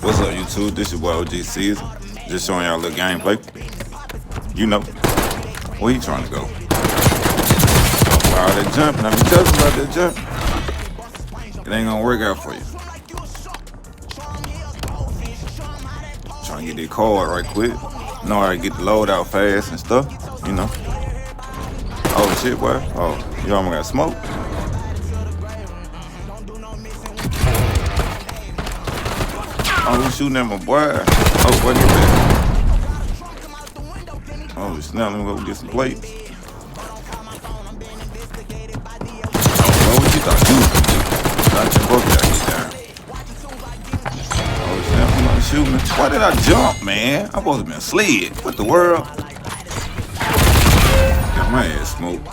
What's up, YouTube? This your boy OG Caesar. Just showing y'all a little gameplay. You know, where you trying to go? All that jumping. I be telling about that jump. It ain't gonna work out for you. Trying to get that card right quick. Know how to get the load out fast and stuff. You know. Oh shit, boy. Oh, you almost got smoked. Oh, who's shooting at my boy? Oh, boy, get back. Oh, snap, let me go get some plates. Oh, what you thought you was gonna do? Got your book out here down. Oh, snap, you gonna shoot me? Why did I jump, man? I'm supposed to be slid. What the world? Got my ass smoked.